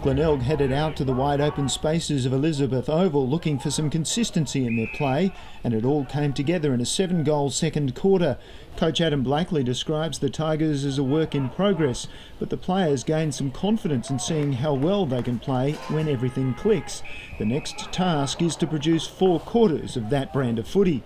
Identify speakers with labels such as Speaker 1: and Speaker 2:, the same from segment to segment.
Speaker 1: Glenelg headed out to the wide open spaces of Elizabeth Oval looking for some consistency in their play, and it all came together in a 7-goal second quarter. Coach Adam Blackley describes the Tigers as a work in progress, but the players gained some confidence in seeing how well they can play when everything clicks. The next task is to produce 4 quarters of that brand of footy.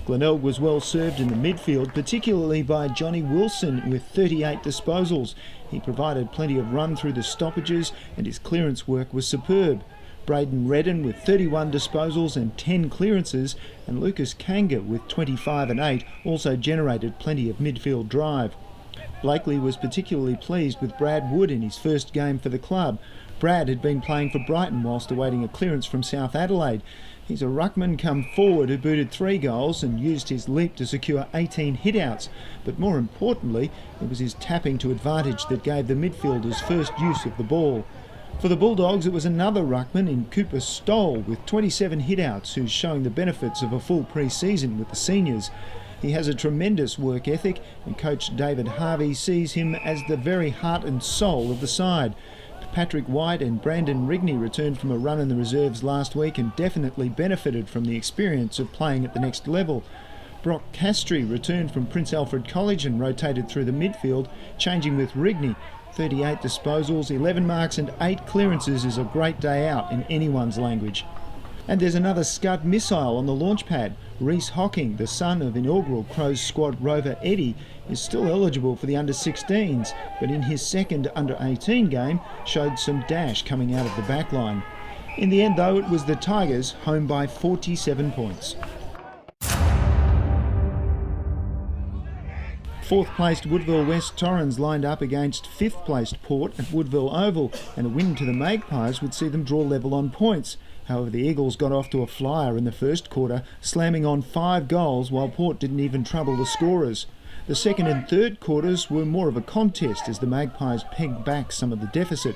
Speaker 1: Glenelg was well served in the midfield, particularly by Johnny Wilson with 38 disposals. He provided plenty of run through the stoppages and his clearance work was superb. Braden Redden with 31 disposals and 10 clearances, and Lucas Kanga with 25 and 8 also generated plenty of midfield drive. Blakely was particularly pleased with Brad Wood in his first game for the club. Brad had been playing for Brighton whilst awaiting a clearance from South Adelaide. He's a ruckman come forward who booted 3 goals and used his leap to secure 18 hitouts. But more importantly, it was his tapping to advantage that gave the midfielders first use of the ball. For the Bulldogs, it was another ruckman in Cooper Stoll with 27 hitouts who's showing the benefits of a full pre-season with the seniors. He has a tremendous work ethic, and coach David Harvey sees him as the very heart and soul of the side. Patrick White and Brandon Rigney returned from a run in the reserves last week and definitely benefited from the experience of playing at the next level. Brock Castry returned from Prince Alfred College and rotated through the midfield, changing with Rigney. 38 disposals, 11 marks and 8 clearances is a great day out in anyone's language. And there's another Scud missile on the launch pad. Reece Hocking, the son of inaugural Crows squad rover Eddie, is still eligible for the under-16s, but in his second under-18 game showed some dash coming out of the back line. In the end, though, it was the Tigers home by 47 points. 4th-placed Woodville West Torrens lined up against 5th-placed Port at Woodville Oval, and a win to the Magpies would see them draw level on points. However, the Eagles got off to a flyer in the first quarter, slamming on 5 goals while Port didn't even trouble the scorers. The second and third quarters were more of a contest as the Magpies pegged back some of the deficit.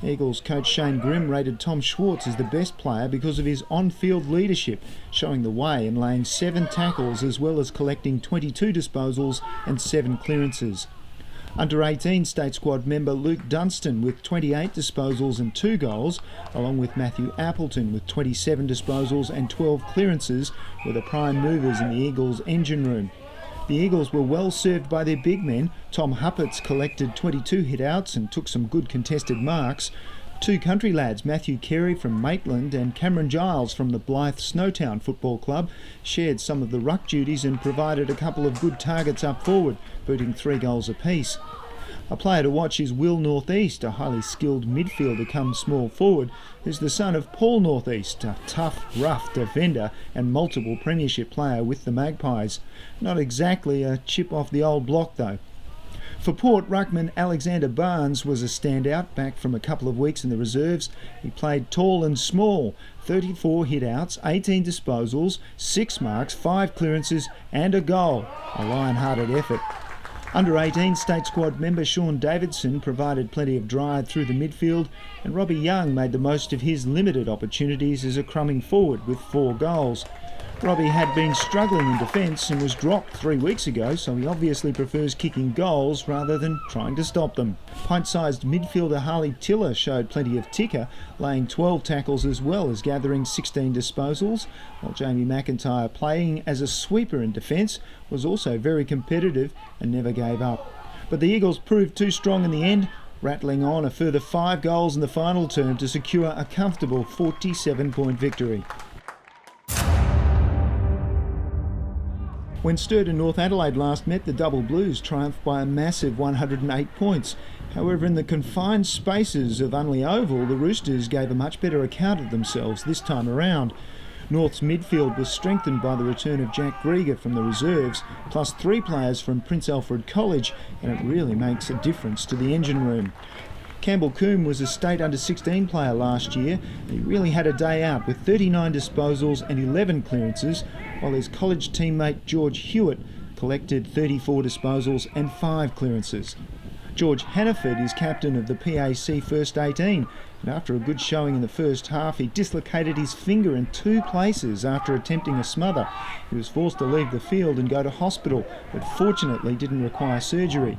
Speaker 1: Eagles coach Shane Grimm rated Tom Schwartz as the best player because of his on-field leadership, showing the way and laying 7 tackles as well as collecting 22 disposals and 7 clearances. Under-18 state squad member Luke Dunstan with 28 disposals and 2 goals, along with Matthew Appleton with 27 disposals and 12 clearances, were the prime movers in the Eagles' engine room. The Eagles were well served by their big men. Tom Huppert's collected 22 hitouts and took some good contested marks. 2 country lads, Matthew Carey from Maitland and Cameron Giles from the Blythe Snowtown Football Club, shared some of the ruck duties and provided a couple of good targets up forward, booting 3 goals apiece. A player to watch is Will Northeast, a highly skilled midfielder come small forward, who's the son of Paul Northeast, a tough, rough defender and multiple premiership player with the Magpies. Not exactly a chip off the old block though. For Port, ruckman Alexander Barnes was a standout, back from a couple of weeks in the reserves. He played tall and small, 34 hitouts, 18 disposals, 6 marks, 5 clearances and a goal. A lion-hearted effort. Under-18 state squad member Sean Davidson provided plenty of drive through the midfield, and Robbie Young made the most of his limited opportunities as a crumbing forward with 4 goals. Robbie had been struggling in defence and was dropped 3 weeks ago, so he obviously prefers kicking goals rather than trying to stop them. Pint-sized midfielder Harley Tiller showed plenty of ticker, laying 12 tackles as well as gathering 16 disposals, while Jamie McIntyre, playing as a sweeper in defence, was also very competitive and never gave up. But the Eagles proved too strong in the end, rattling on a further 5 goals in the final term to secure a comfortable 47-point victory. When Sturt and North Adelaide last met, the Double Blues triumphed by a massive 108 points. However, in the confined spaces of Unley Oval, the Roosters gave a much better account of themselves this time around. North's midfield was strengthened by the return of Jack Grieger from the reserves, plus 3 players from Prince Alfred College, and it really makes a difference to the engine room. Campbell Coombe was a state under-16 player last year, and he really had a day out with 39 disposals and 11 clearances, while his college teammate George Hewitt collected 34 disposals and 5 clearances. George Hannaford is captain of the PAC First 18, And after a good showing in the first half, he dislocated his finger in 2 places after attempting a smother. He was forced to leave the field and go to hospital, but fortunately didn't require surgery.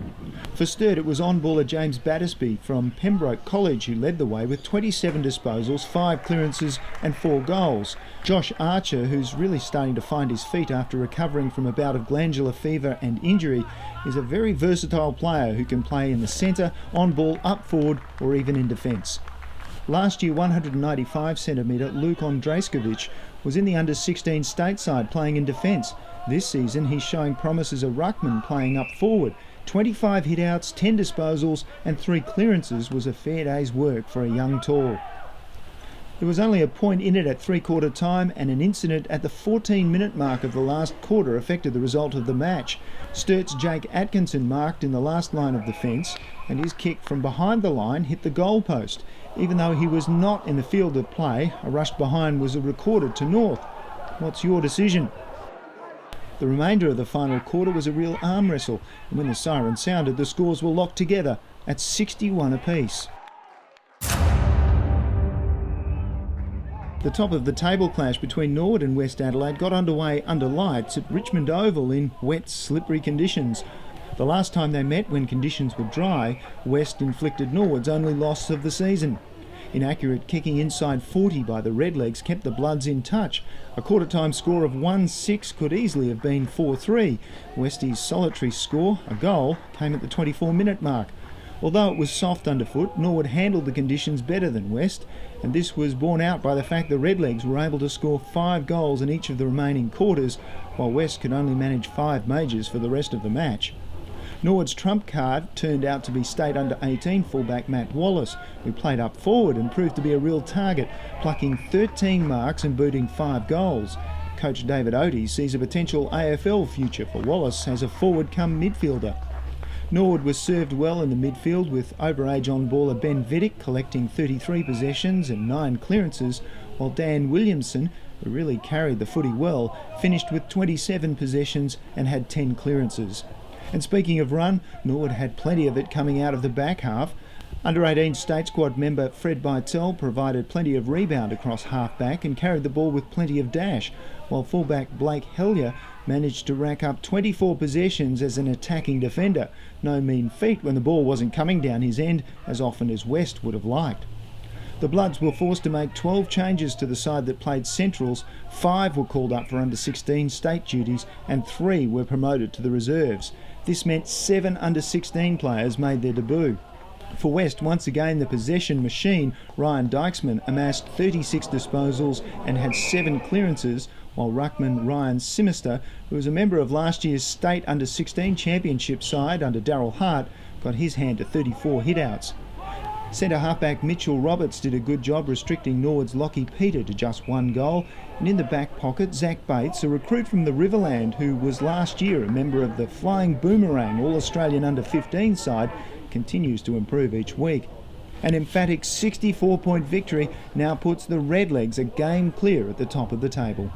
Speaker 1: For Sturt, it was on-baller James Battersby from Pembroke College who led the way with 27 disposals, 5 clearances and 4 goals. Josh Archer, who's really starting to find his feet after recovering from a bout of glandular fever and injury, is a very versatile player who can play in the centre, on ball, up forward or even in defence. Last year, 195cm Luke Ondraskovic was in the under-16 state side playing in defence. This season he's showing promise as a ruckman playing up forward. 25 hit-outs, 10 disposals and 3 clearances was a fair day's work for a young tall. There was only a point in it at three-quarter time, and an incident at the 14-minute mark of the last quarter affected the result of the match. Sturt's Jake Atkinson marked in the last line of defence, and his kick from behind the line hit the goal post. Even though he was not in the field of play, a rush behind was recorded to North. What's your decision? The remainder of the final quarter was a real arm wrestle, and when the siren sounded, the scores were locked together at 61 apiece. The top of the table clash between Norwood and West Adelaide got underway under lights at Richmond Oval in wet, slippery conditions. The last time they met, when conditions were dry, West inflicted Norwood's only loss of the season. Inaccurate kicking inside 40 by the Redlegs kept the Bloods in touch. A quarter-time score of 1-6 could easily have been 4-3. Westie's solitary score, a goal, came at the 24-minute mark. Although it was soft underfoot, Norwood handled the conditions better than West, and this was borne out by the fact the Redlegs were able to score 5 goals in each of the remaining quarters, while West could only manage 5 majors for the rest of the match. Norwood's trump card turned out to be state under-18 fullback Matt Wallace, who played up forward and proved to be a real target, plucking 13 marks and booting 5 goals. Coach David Oates sees a potential AFL future for Wallace as a forward-come-midfielder. Norwood was served well in the midfield, with overage on-baller Ben Vidic collecting 33 possessions and 9 clearances, while Dan Williamson, who really carried the footy well, finished with 27 possessions and had 10 clearances. And speaking of run, Norwood had plenty of it coming out of the back half. Under-18 state squad member Fred Bytel provided plenty of rebound across half-back and carried the ball with plenty of dash, while fullback Blake Hellier managed to rack up 24 possessions as an attacking defender. No mean feat when the ball wasn't coming down his end as often as West would have liked. The Bloods were forced to make 12 changes to the side that played Centrals. 5 were called up for under-16 state duties and 3 were promoted to the reserves. This meant 7 under-16 players made their debut. For West, once again the possession machine, Ryan Dykesman, amassed 36 disposals and had 7 clearances, while ruckman Ryan Simister, who was a member of last year's state under-16 championship side under Darryl Hart, got his hand to 34 hit-outs. Centre halfback Mitchell Roberts did a good job restricting Norwood's Lockie Peter to just 1 goal, and in the back pocket Zach Bates, a recruit from the Riverland who was last year a member of the Flying Boomerang All-Australian under-15 side, continues to improve each week. An emphatic 64-point victory now puts the Redlegs a game clear at the top of the table.